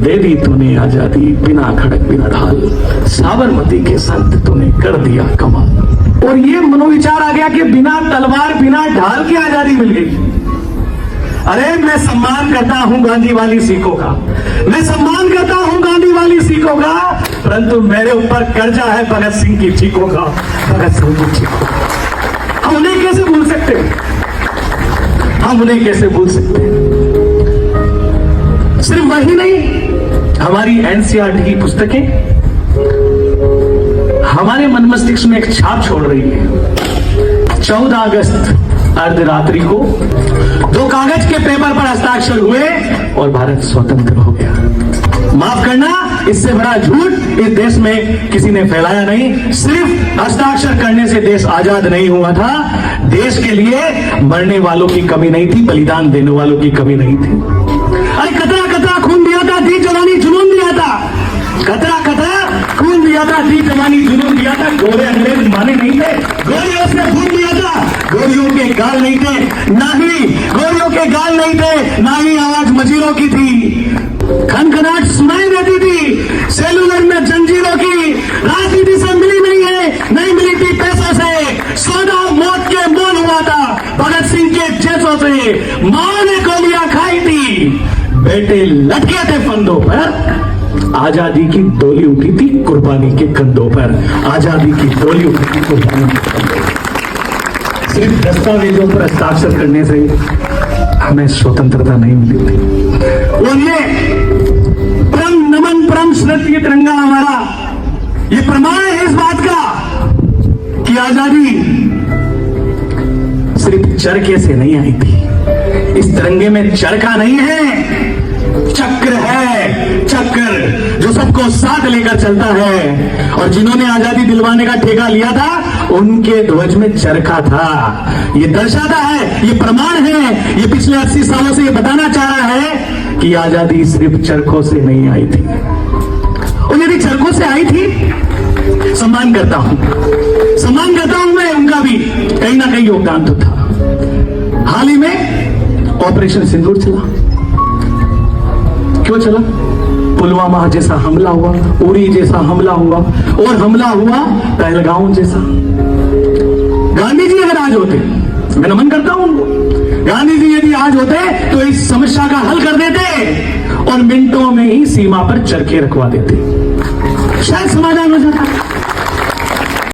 दे दी तूने आजादी बिना खड़क बिना ढाल, साबरमती के संत तूने कर दिया कमाल। और ये मनोविचार आ गया कि बिना तलवार बिना ढाल की आजादी मिल गई। अरे मैं सम्मान करता हूं गांधी वाली सीखों का, मैं सम्मान करता हूं गांधी वाली सीखों का, परंतु मेरे ऊपर कर्जा है भगत सिंह की चीखों का, भगत सिंह की चीखों। हम उन्हें कैसे भूल सकते हैं, हम उन्हें कैसे भूल सकते हैं। सिर्फ वही नहीं, हमारी एनसीईआरटी की पुस्तकें हमारे मन मस्तिष्क में एक छाप छोड़ रही है। 14 अगस्त अर्धरात्रि को 2 कागज के पेपर पर हस्ताक्षर हुए और भारत स्वतंत्र हो गया। माफ करना, इससे बड़ा झूठ इस देश में किसी ने फैलाया नहीं। सिर्फ हस्ताक्षर करने से देश आजाद नहीं हुआ था, देश के लिए मरने वालों की कमी नहीं थी, बलिदान देने वालों की कमी नहीं थी। अरे कतरा कतरा खून दिया था, दी जवानी जुनून दिया था, कतरा कतरा खून दिया था, दी जवानी जुनून दिया था। गोरे अंग्रेज माने नहीं थे, गोरियों से खून दिया था, गोरियों के गाल नहीं थे, ना ही गोरियों के गाल नहीं थे, ना ही आवाज मजीरों की थी, खनखनाहट सुनाई देती थी सेलुलर में जंजीरों की। राजनीति से मिली नहीं है, नहीं मिली थी पैसों से, सौदा मौत के मोल हुआ था भगत सिंह के जैसों से। मां ने गोलियां खाई थी, बेटे लटके थे फंदों पर, आजादी की डोली उठी थी कुर्बानी के कंधों पर, आजादी की डोली उठी थी कुर्बानी के कंधों पर। सिर्फ दस्तावेजों पर हस्ताक्षर करने से हमें स्वतंत्रता नहीं मिली थी। और ये परम नमन परम श्रद्धेय तिरंगा हमारा ये प्रमाण है इस बात का कि आजादी सिर्फ चरखे से नहीं आई थी। इस तिरंगे में चरखा नहीं है, चक्र है, चक्र जो सबको साथ लेकर चलता है। और जिन्होंने आजादी दिलवाने का ठेका लिया था उनके ध्वज में चरखा था। ये दर्शाता है, ये प्रमाण है, ये पिछले 80 सालों से ये बताना चाह रहा है कि आजादी सिर्फ चरखों से नहीं आई थी। और यदि चरखों से आई थी, सम्मान करता हूं मैं उनका भी, कहीं ना कहीं योगदान तो था। हाल ही में ऑपरेशन सिंदूर चला, क्यों चला? पुलवामा जैसा हमला हुआ, उरी जैसा हमला हुआ, और हमला हुआ पहलगांव जैसा। गांधी जी अगर आज होते, मैं नमन करता हूं उनको, गांधी जी यदि आज होते तो इस समस्या का हल कर देते और मिनटों में ही सीमा पर चरखे रखवा देते, शायद समाधान हो जाता।